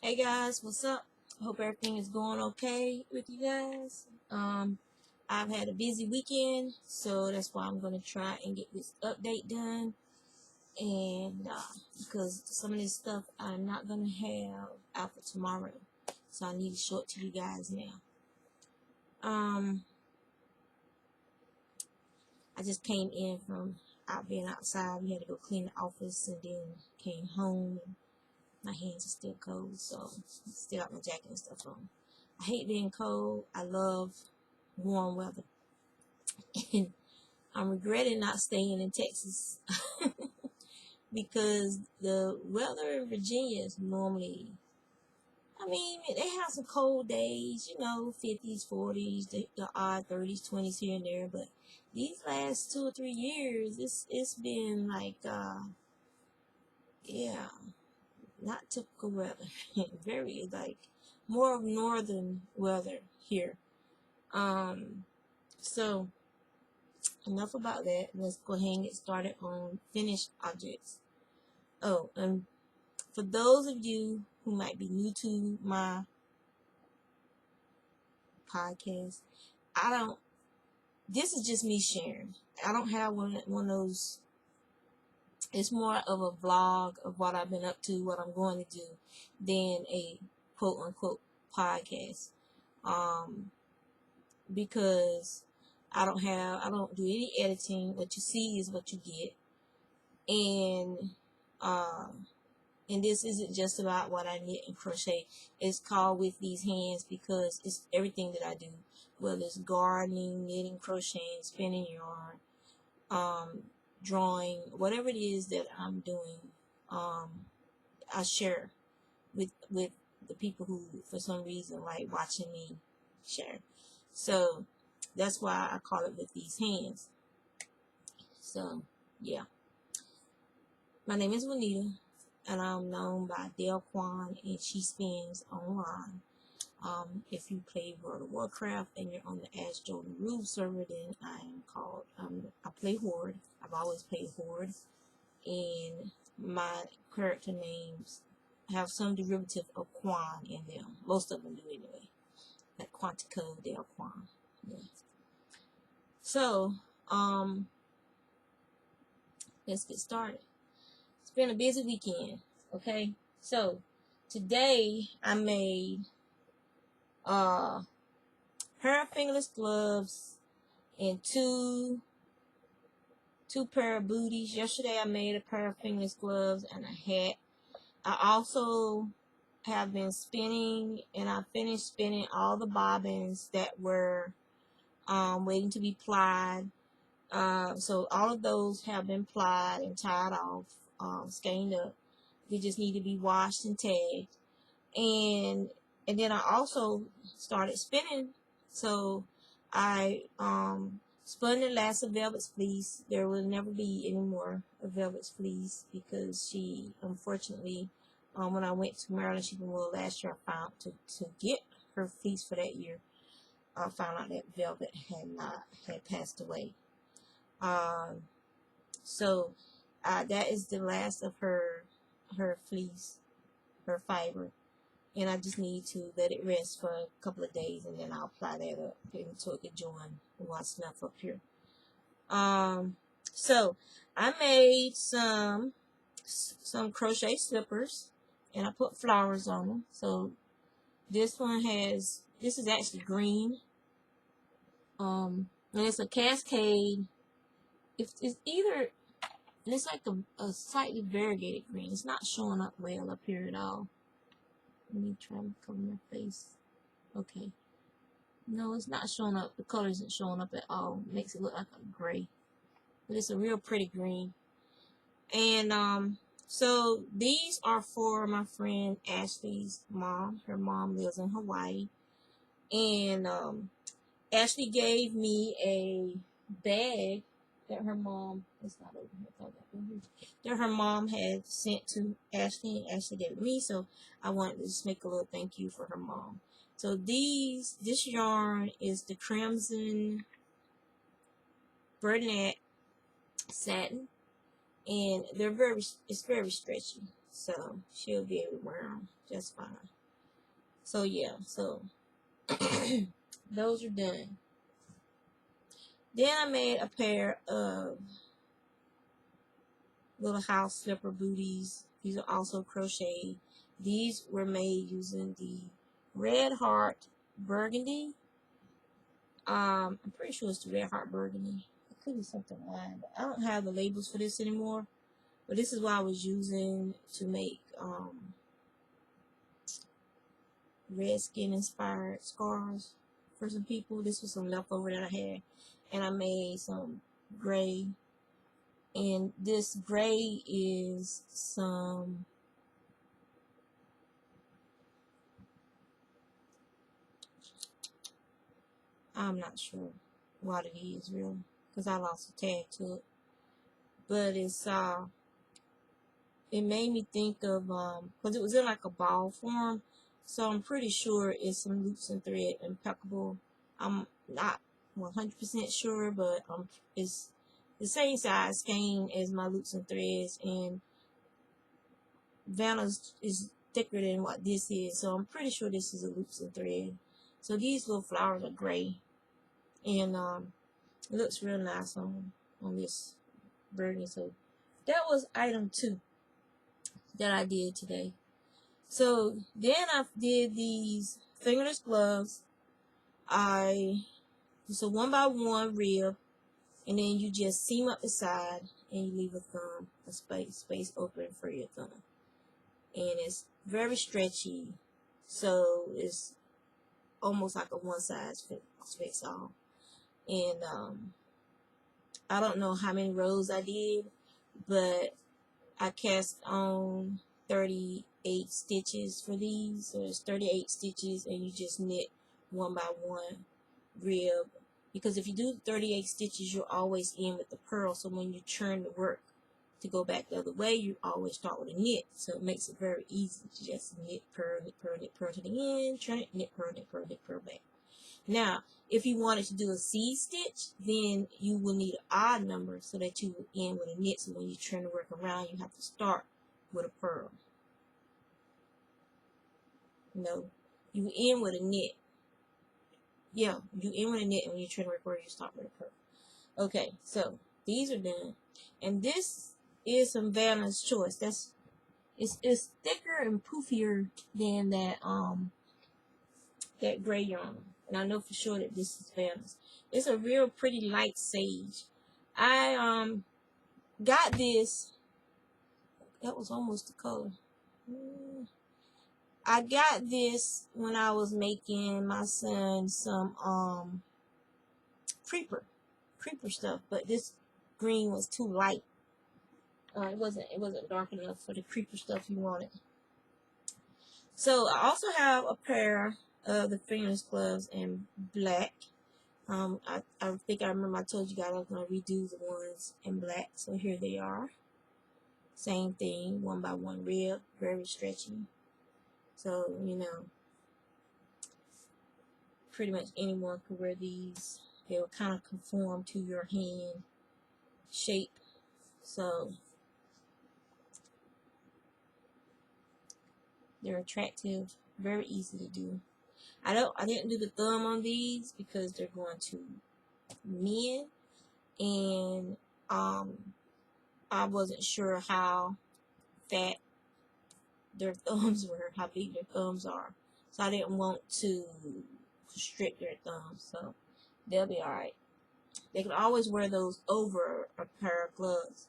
Hey guys, what's up? Hope everything is going okay with you guys. I've had a busy weekend, so that's why I'm gonna try and get this update done. And because some of this stuff I'm not gonna have out for tomorrow, so I need to show it to you guys now. Um, I just came in from out being outside. We had to go clean the office, and then came home. And my hands are still cold, so I still got my jacket and stuff on. I hate being cold. I love warm weather. And I'm regretting not staying in Texas because the weather in Virginia is normally, I mean, they have some cold days, 50s, 40s, the odd 30s, 20s here and there. But these last 2 or 3 years, it's been like, yeah, not typical weather. Very, like, more of northern weather here. Um, so enough about that. Let's go ahead and get started on finished objects. Oh, and for those of you who might be new to my podcast, this is just me sharing. I don't have one of those. It's more of a vlog of what I've been up to, what I'm going to do, than a quote unquote podcast. Because I don't do any editing. What you see is what you get. And uh, and this isn't just about what I knit and crochet. It's called With These Hands because it's everything that I do, whether it's gardening, knitting, crocheting, spinning yarn, drawing, whatever it is that I'm doing. um, I share with the people who, for some reason, like watching me share. So that's why I call it With These Hands. So yeah, my name is Juanita, and I'm known by Dale Quan and Shespins online. If you play World of Warcraft and you're on the Ask Jordan Rube server, then I am called, I play Horde. I've always played Horde, and my character names have some derivative of Quan in them. Most of them do anyway. Like Quantico, Dale Quan. Yeah. So, let's get started. It's been a busy weekend, okay? So, today I made pair of fingerless gloves and two pair of booties. Yesterday I made a pair of fingerless gloves and a hat. I also have been spinning, and I finished spinning all the bobbins that were waiting to be plied. So all of those have been plied and tied off, skeined up. They just need to be washed and tagged. And then I also started spinning. So I spun the last of Velvet's fleece. There will never be any more of Velvet's fleece because she, unfortunately, when I went to Maryland Shipping World last year, I found to get her fleece for that year, I found out that Velvet had passed away. So that is the last of her fleece, her fiber. And I just need to let it rest for a couple of days, and then I'll apply that up so it can join what's left up here. So I made some crochet slippers, and I put flowers on them. So this is actually green. And it's a cascade. It's either, and it's like a slightly variegated green. It's not showing up well up here at all. Let me try to cover my face. Okay. No, it's not showing up. The color isn't showing up at all. It makes it look like a gray. But it's a real pretty green. And so these are for my friend Ashley's mom. Her mom lives in Hawaii. And Ashley gave me a bag that her mom, it's not over here, that her mom had sent to Ashley, and Ashley gave it to me. So I wanted to just make a little thank you for her mom. So this yarn is the Crimson Bernat satin, and it's very stretchy. so she'll be able to wear them just fine. So yeah, so those are done. Then I made a pair of little house slipper booties. These are also crocheted. These were made using the Red Heart Burgundy. I'm pretty sure it's the Red Heart Burgundy. It could be something line, but I don't have the labels for this anymore. But this is what I was using to make Redskin inspired scarves for some people. This was some leftover that I had, and I made some gray. And this gray is some I'm not sure what it is really, because I lost a tag to it. But it made me think of because it was in like a ball form, so I'm pretty sure it's some loops and thread impeccable. I'm not 100% sure, but it's the same size skein as my loops and threads, and Vanna's is thicker than what this is, so I'm pretty sure this is a loops and thread. So these little flowers are gray, and it looks real nice on this burgundy. So that was item 2 that I did today. So then I did these fingerless gloves. It's a 1x1 rib, and then you just seam up the side and you leave a space open for your thumb. And it's very stretchy, so it's almost like a one size fits all. And I don't know how many rows I did, but I cast on 38 stitches for these. So it's 38 stitches, and you just knit 1x1 rib. Because if you do 38 stitches, you're always in with the purl. So when you turn the work to go back the other way, you always start with a knit. So it makes it very easy to just knit, purl, knit, purl, knit, purl to the end, turn it, knit, purl, knit, purl, knit, purl back. Now, if you wanted to do a seed stitch, then you will need an odd number so that you will end with a knit. So when you turn the work around, you have to start with a purl. No, you end with a knit. Yeah, you end with a knit, and when you turn the work around, you start with a purl. Okay, so these are done, and this is some Vanna's Choice. It's thicker and poofier than that gray yarn. And I know for sure that this is Vanna's. It's a real pretty light sage. I got this. That was almost the color. I got this when I was making my son some creeper stuff, but this green was too light. It wasn't dark enough for the creeper stuff you wanted. So I also have a pair of the fingerless gloves in black. I think I remember I told you guys I was going to redo the ones in black. So here they are. Same thing, 1x1 rib, very stretchy. So, you know, pretty much anyone could wear these. They will kind of conform to your hand shape. So they're attractive, very easy to do. I didn't do the thumb on these because they're going to mend, and I wasn't sure how fat their thumbs were, how big their thumbs are. So I didn't want to constrict their thumbs, so they'll be alright. They can always wear those over a pair of gloves.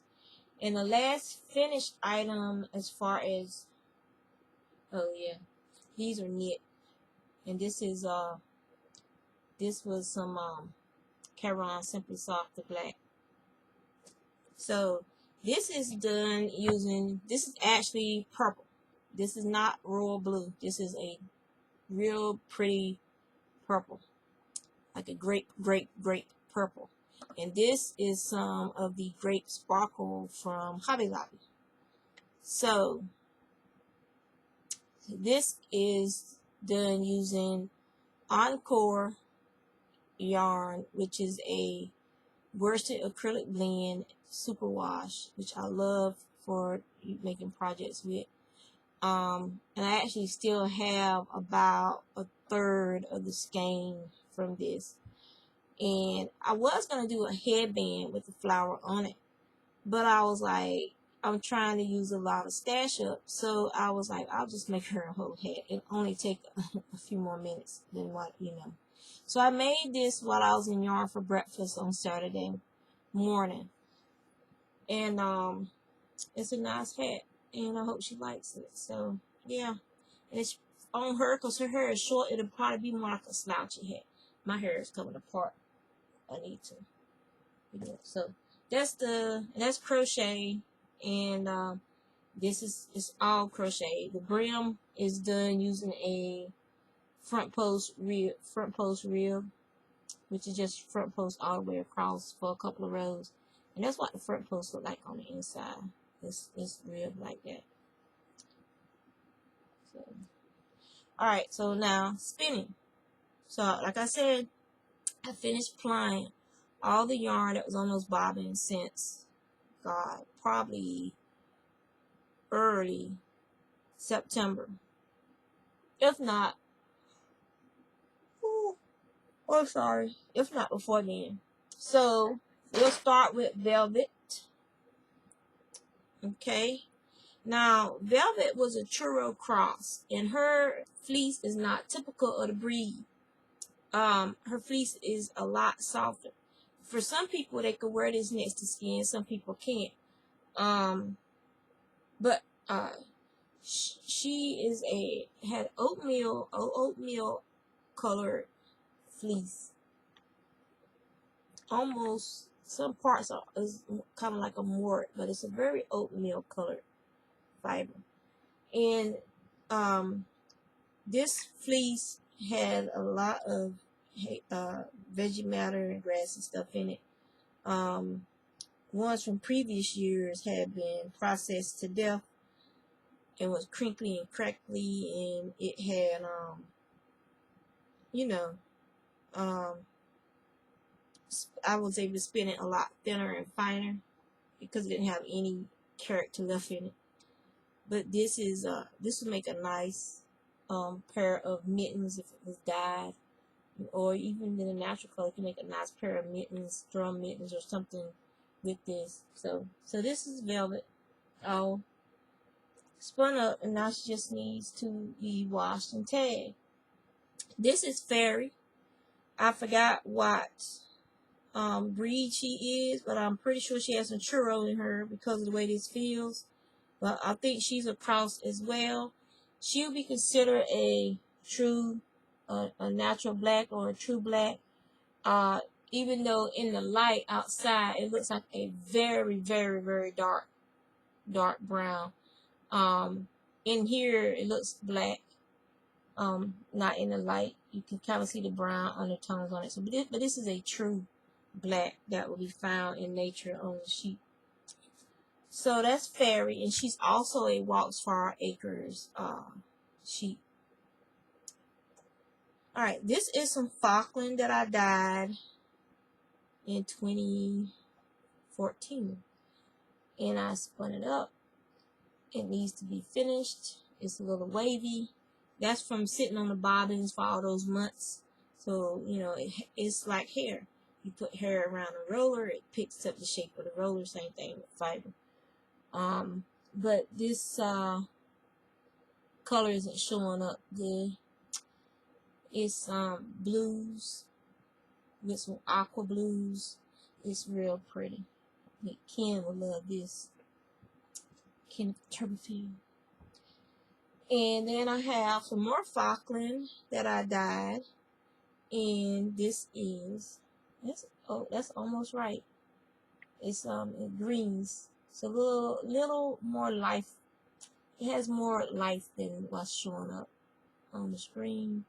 And the last finished item, as far as, oh yeah, these are knit. And this was some Caron Simply Soft the Black. So this is done using, this is actually purple. This is not royal blue. This is a real pretty purple, like a grape purple. And this is some of the grape sparkle from Hobby Lobby. So this is done using Encore yarn, which is a worsted acrylic blend superwash, which I love for making projects with. And I actually still have about a third of the skein from this. And I was going to do a headband with the flower on it, but I was like, I'm trying to use a lot of stash up, so I was like, I'll just make her a whole hat. It'll only take a few more minutes than what, you know. So I made this while I was in yarn for breakfast on Saturday morning. And it's a nice hat, and I hope she likes it. So yeah, and it's on her because her hair is short. It'll probably be more like a slouchy hat. My hair is coming apart. I need to, you know. So that's crochet, and this is all crochet. The brim is done using a front post rib, which is just front post all the way across for a couple of rows, and that's what the front post look like on the inside. It's rib like that. So, all right, so now spinning. So like I said, I finished plying all the yarn that was on those bobbins since, God, probably early September, if not, if not before then. So we'll start with velvet. Okay. Now, velvet was a churro cross, and her fleece is not typical of the breed. Her fleece is a lot softer. For some people, they could wear this next to skin. Some people can't. But she had oatmeal colored fleece. Almost some parts is kind of like a mort, but it's a very oatmeal colored fiber. And this fleece had a lot of veggie matter and grass and stuff in it. Ones from previous years had been processed to death. It was crinkly and crackly, and it had I was able to spin it a lot thinner and finer because it didn't have any character left in it. But this would make a nice pair of mittens if it was dyed, or even in a natural color, you can make a nice pair of mittens, drum mittens or something with this. So this is velvet all spun up, and now she just needs to be washed and tagged. This is fairy. I forgot what breed she is, but I'm pretty sure she has some churro in her because of the way this feels. But I think she's a cross as well. She'll be considered a true, a natural black or a true black. Even though in the light outside it looks like a very, very, very dark brown. In here it looks black. Not in the light. You can kind of see the brown undertones on it. So, but this is a true black that will be found in nature on the sheep. So that's fairy, and she's also a Walks Far Acres sheep. All right, this is some Falkland that I dyed in 2014, and I spun it up. It needs to be finished. It's a little wavy. That's from sitting on the bobbins for all those months. So, you know, it's like hair. You put hair around a roller, it picks up the shape of the roller. Same thing with fiber. But this color isn't showing up good. It's blues with some aqua blues. It's real pretty. Ken will love this. Ken Turbofield. And then I have some more Falkland that I dyed. And this is that's almost right. It's in greens. It's a little more life. It has more life than what's showing up on the screen.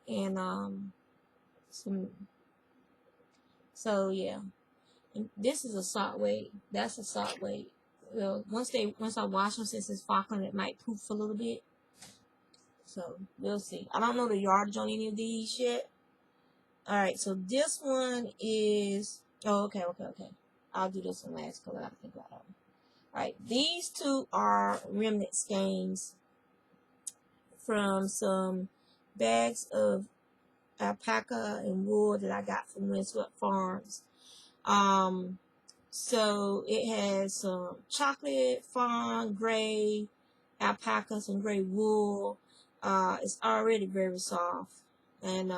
And so yeah. And this is a sock weight. That's a sock weight. Well, once I wash them, since it's Falkland, it might poof a little bit. So we'll see. I don't know the yardage on any of these yet. All right, so this one is okay. I'll do this one last color. I think about it. Alright, these two are remnant skeins from some bags of alpaca and wool that I got from Windswept Farms. So it has some chocolate, fawn, gray, alpaca, some gray wool. It's already very soft, and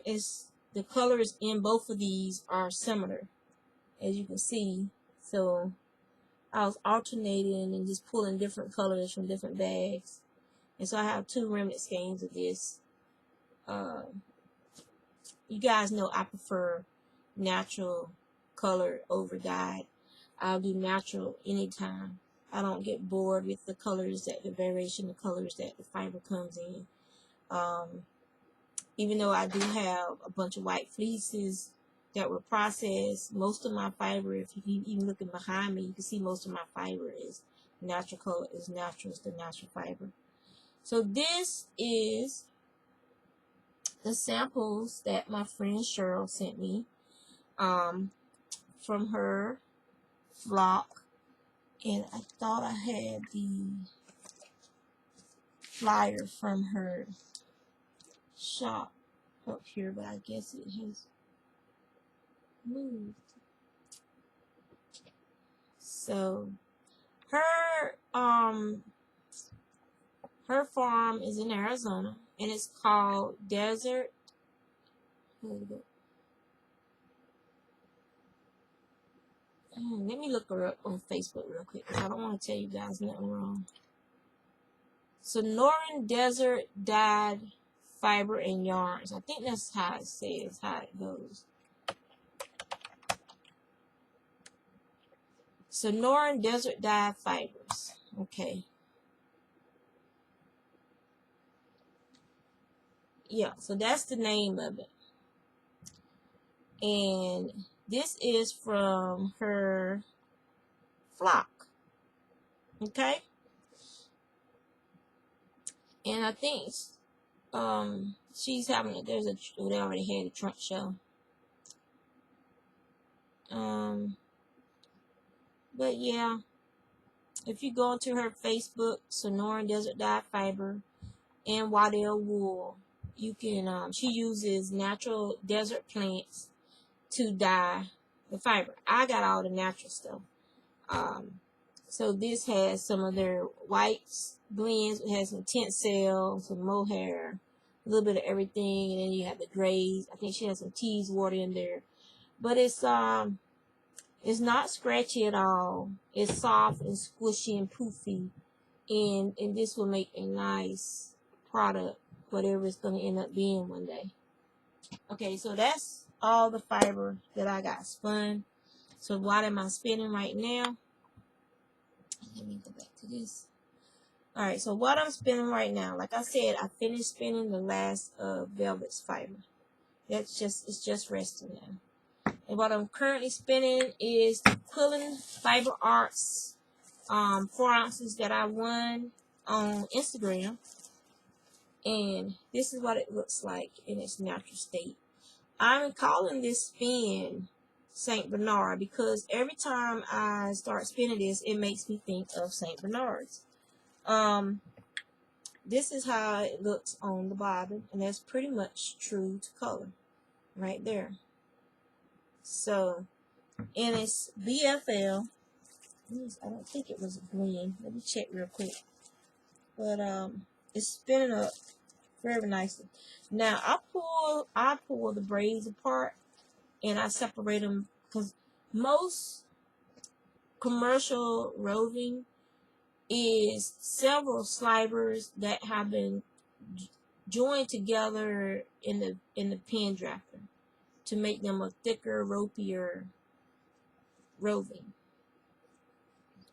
it's the colors in both of these are similar, as you can see. So I was alternating and just pulling different colors from different bags, and so I have two remnant skeins of this. You guys know I prefer natural color over dyed. I'll do natural anytime. I don't get bored with the colors that the variation of colors that the fiber comes in. Even though I do have a bunch of white fleeces that were processed, most of my fiber, if you keep even looking behind me, you can see most of my fiber is natural color, is natural, it's the natural fiber. So this is the samples that my friend Cheryl sent me from her flock, and I thought I had the flyer from her shop up here, but I guess it has moved. So her farm is in Arizona, and it's called Desert. Let me look her up on Facebook real quick, because I don't want to tell you guys nothing wrong. Sonoran Desert Dyed Fiber and Yarns. I think that's how it says, how it goes. Sonoran Desert Dyed Fibers. Okay. Yeah, so that's the name of it. And this is from her flock. Okay? And I think she's having they already had a trunk show. But yeah, if you go into her Facebook, Sonoran Desert Dyed Fiber and Waddell Wool, you can she uses natural desert plants to dye the fiber. I got all the natural stuff. So this has some of their whites blends. It has some tencel, some mohair, a little bit of everything, and then you have the grays. I think she has some teas water in there, but it's not scratchy at all. It's soft and squishy and poofy, and this will make a nice product, whatever it's going to end up being one day. Okay, so that's all the fiber that I got spun. So what am I spinning right now? Let me go back to this. Alright, so what I'm spinning right now, like I said, I finished spinning the last Velvet's fiber. It's just resting now. And what I'm currently spinning is the Quillen Fiber Arts 4 ounces that I won on Instagram. And this is what it looks like in its natural state. I'm calling this spin St. Bernard because every time I start spinning this, it makes me think of St. Bernard's. This is how it looks on the bottom, and that's pretty much true to color right there. So, and it's BFL. I don't think it was green. Let me check real quick. But it's spinning up very nicely. Now I pull the braids apart and I separate them because most commercial roving is several slivers that have been joined together in the pen drafter to make them a thicker, ropier roving.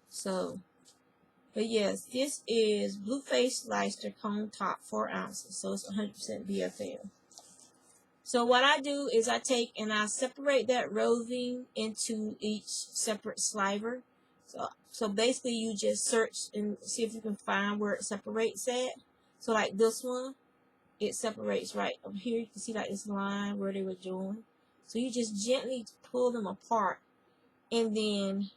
So, but yes, this is Blueface Leicester Cone Top 4 ounces, so it's 100% BFL. So what I do is I take and I separate that roving into each separate sliver. So basically you just search and see if you can find where it separates at. So like this one, it separates right up here. You can see like this line where they were joined. So you just gently pull them apart, and then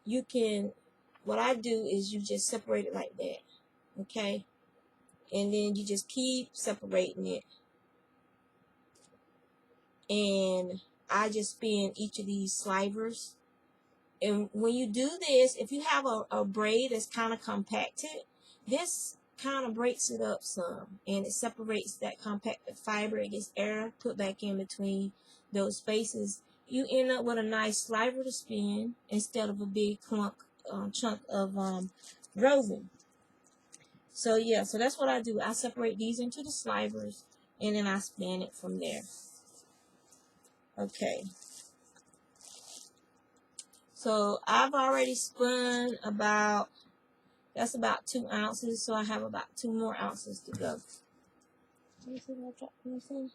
you can, what I do is you just separate it like that, okay? And then you just keep separating it. And I just spin each of these slivers. And when you do this, if you have a braid that's kind of compacted, this kind of breaks it up some. And it separates that compacted fiber. It gets air put back in between those spaces. You end up with a nice sliver to spin instead of a big chunk of roving. So yeah, so that's what I do. I separate these into the slivers, and then I spin it from there. Okay. So I've already spun about, that's about 2 ounces. So I have about 2 more ounces to go. Let me see if I drop anything.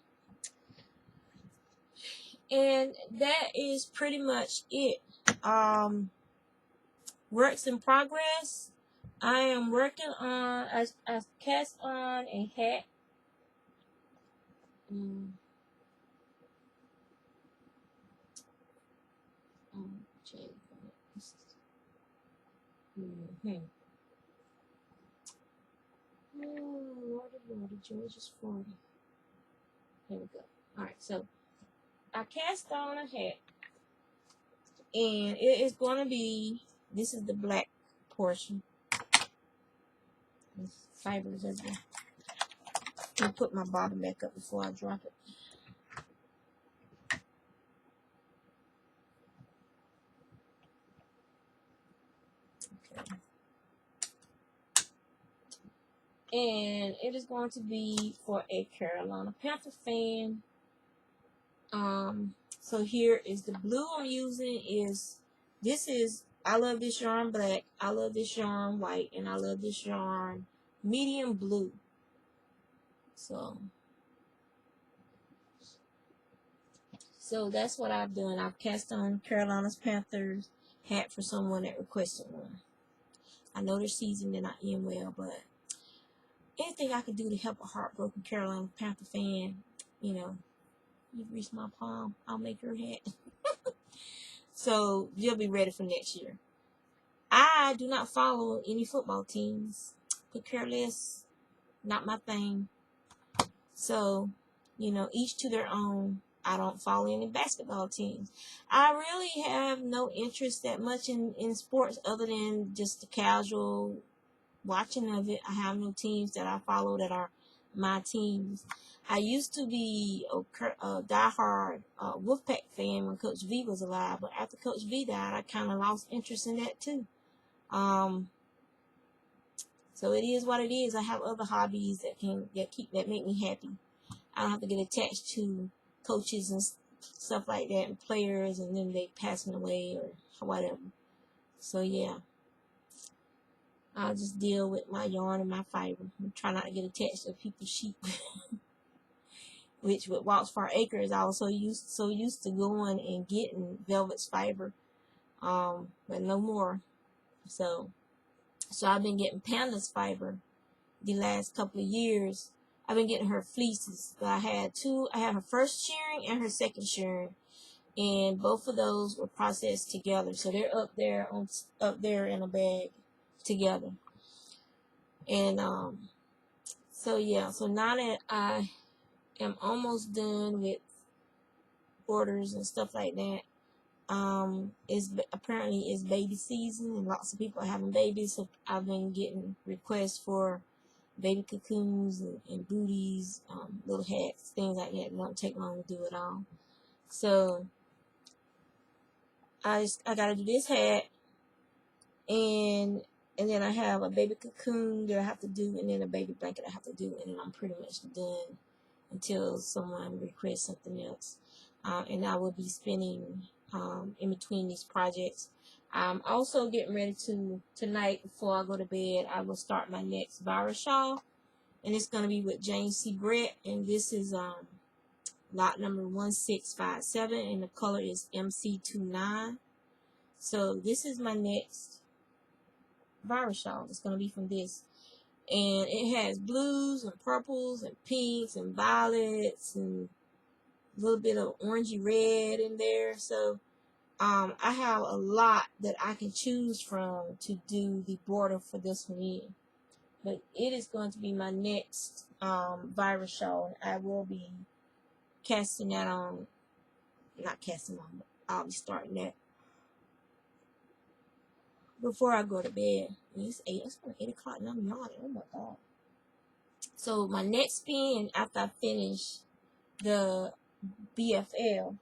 And that is pretty much it. Works in progress. I am working on, I cast on a hat. Oh, Lordy, George is 40. Here we go. Alright, so I cast on a hat. And it is going to be, this is the black portion. This fibers everywhere. I'll put my bottom back up before I drop it. Okay. And it is going to be for a Carolina Panther fan. So here is the blue I'm using I love this yarn black, I love this yarn white, and I love this yarn medium blue. So that's what I've done. I've cast on Carolina's Panthers hat for someone that requested one. I know their season did not end well, but anything I could do to help a heartbroken Carolina Panther fan, you've reached my palm, I'll make your hat. So you'll be ready for next year. I do not follow any football teams. Could care less. Not my thing. So, each to their own. I don't follow any basketball teams. I really have no interest that much in sports other than just the casual watching of it. I have no teams that I follow that are my teams. I used to be a diehard Wolfpack fan when Coach V was alive, but after Coach V died, I kind of lost interest in that too. So it is what it is. I have other hobbies that make me happy. I don't have to get attached to coaches and stuff like that and players and then they passing away or whatever. So yeah, I'll just deal with my yarn and my fiber and try not to get attached to people's sheep. Which with Walt's Far Acres, I was so used to going and getting Velvet's fiber, but no more. So I've been getting Panda's fiber the last couple of years. I've been getting her fleeces. I had her first shearing and her second shearing, and both of those were processed together. So they're up there in a bag together. And so yeah, so now that I am almost done with orders and stuff like that, apparently it's baby season and lots of people are having babies, so I've been getting requests for baby cocoons and booties, little hats, things like that. It won't take long to do it all. So I gotta do this hat, and then I have a baby cocoon that I have to do, and then a baby blanket I have to do, and then I'm pretty much done until someone requests something else. And I will be spinning in between these projects. I'm also getting ready tonight before I go to bed, I will start my next virus shawl. And it's going to be with James C. Brett. And this is lot number 1657. And the color is MC29. So this is my next virus shawl. It's going to be from this. And it has blues and purples and pinks and violets and a little bit of orangey red in there. So I have a lot that I can choose from to do the border for this one in. But it is going to be my next virus show. And I will be casting that on, not casting on, but I'll be starting that before I go to bed. And it's 8, it's only 8 o'clock and I'm yawning. Oh my God. So my next spin after I finish the BFL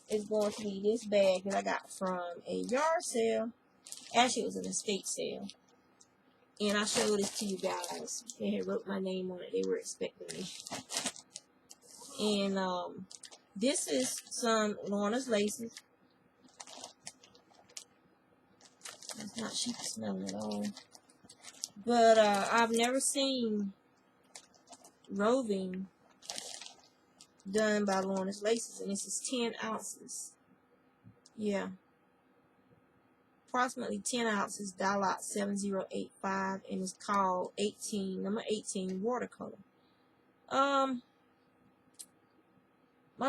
is going to be this bag that I got from a yard sale. Actually, it was an estate sale. And I showed this to you guys. They had wrote my name on it. They were expecting me. And this is some Lorna's laces. It's not sheep smelling at all. But I've never seen roving done by Lorna's laces. And this is 10 ounces. Yeah. Approximately 10 ounces, Dialot 7085, and it's called number 18 watercolor. My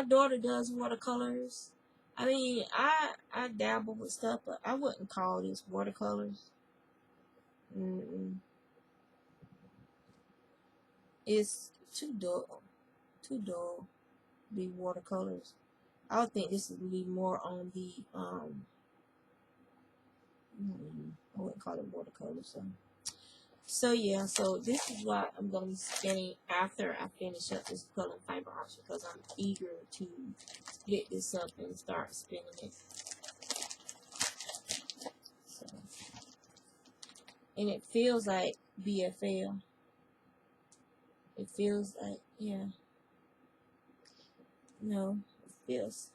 daughter does watercolors. I mean, I dabble with stuff, but I wouldn't call this watercolors. It's too dull to be watercolors. I would think this would be more on the I wouldn't call it watercolors. So yeah, so this is what I'm going to be spinning after I finish up this color fiber arch, because I'm eager to split this up and start spinning it. So, and it feels like BFL. It feels like, yeah. No, it feels.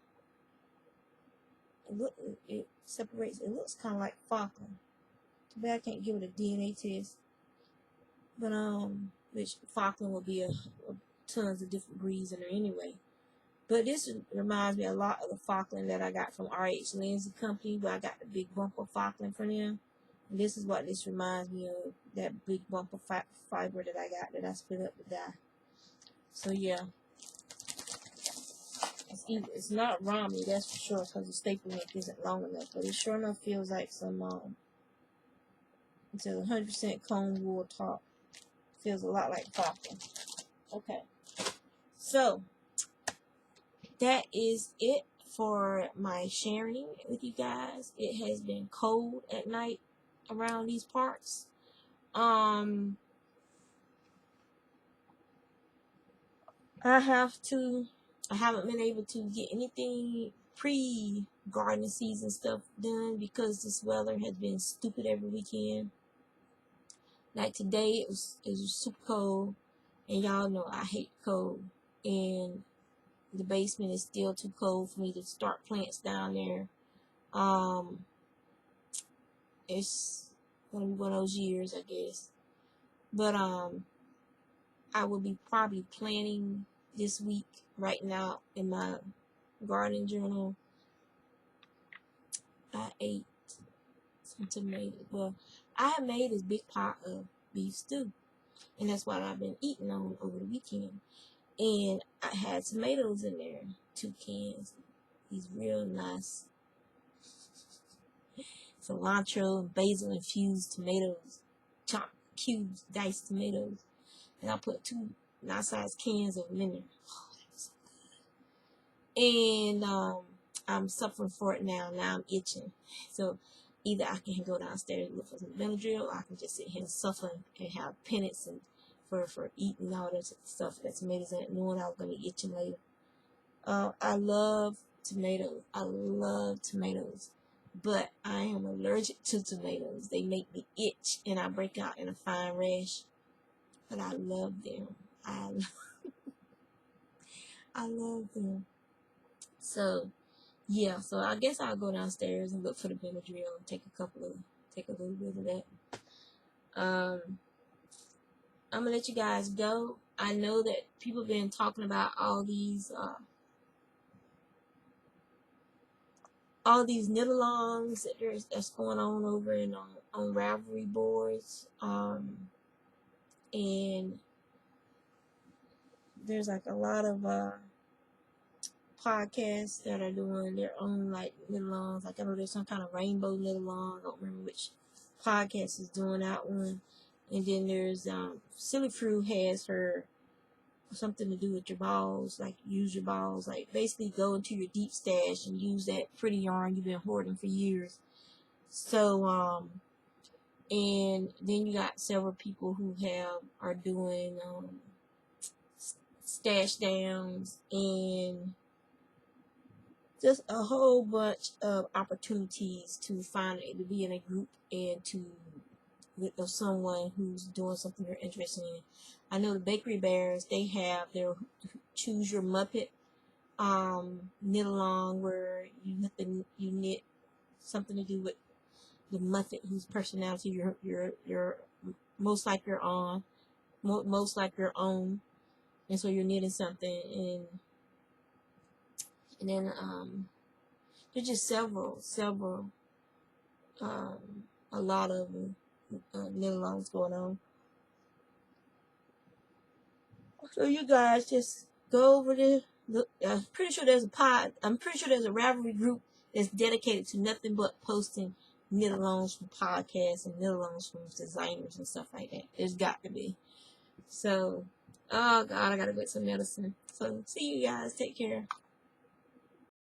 It separates. It looks kind of like Falkland. Too bad I can't give it a DNA test. But which Falkland will be a tons of different breeds in there anyway. But this reminds me a lot of the Falkland that I got from R.H. Lindsay Company, where I got the big bumper Falkland from them. And this is what this reminds me of, that big bumper fiber that I got, that I split up to dye. So yeah, it's not Romney, that's for sure, because the staple neck isn't long enough. But it sure enough feels like some it's a 100% cone wool top. Feels a lot like Falkland. Okay, so that is it for my sharing with you guys. It has been cold at night around these parts. I haven't been able to get anything pre-garden season stuff done because this weather has been stupid every weekend. Like today, it was super cold, and y'all know I hate cold, and the basement is still too cold for me to start plants down there. It's gonna be one of those years, I guess. But I will be probably planting this week, writing out in my gardening journal. I ate some tomatoes. Well, I have made this big pot of beef stew, and that's what I've been eating on over the weekend. And I had tomatoes in there, 2 cans, these real nice cilantro and basil infused tomatoes, chopped cubes, diced tomatoes, and I put 2 nice sized cans of them in there. Oh, that was so good. And I'm suffering for it now. Now I'm itching. So either I can go downstairs and look for some Benadryl, or I can just sit here and suffer and have penance and for eating all that stuff that tomatoes in it, knowing I was going to be itching later. I love tomatoes. I love tomatoes. But I am allergic to tomatoes. They make me itch and I break out in a fine rash. But I love them. I love them. So yeah, so I guess I'll go downstairs and look for the Benadryl and take a little bit of that. I'm gonna let you guys go. I know that people have been talking about all these knit-alongs that's going on over on Ravelry boards. And there's like a lot of podcasts that are doing their own like knit-alongs. Like I know there's some kind of rainbow knit-along. I don't remember which podcast is doing that one. And then there's Silly Fruit has her something to do with your balls, like use your balls, like basically go into your deep stash and use that pretty yarn you've been hoarding for years. So and then you got several people who are doing stash downs and just a whole bunch of opportunities to be in a group and to with someone who's doing something you're interested in. I know the Bakery Bears, they have their Choose Your Muppet knit along where you knit something to do with the Muppet whose personality you're most like your own, and so you're knitting something, and then there's just several a lot of knit alongs going on. So you guys just go over there. Look, I'm pretty sure there's a Ravelry group that's dedicated to nothing but posting knit alongs from podcasts and knit alongs from designers and stuff like that. There's got to be. So, oh God, I gotta get some medicine. So see you guys. Take care.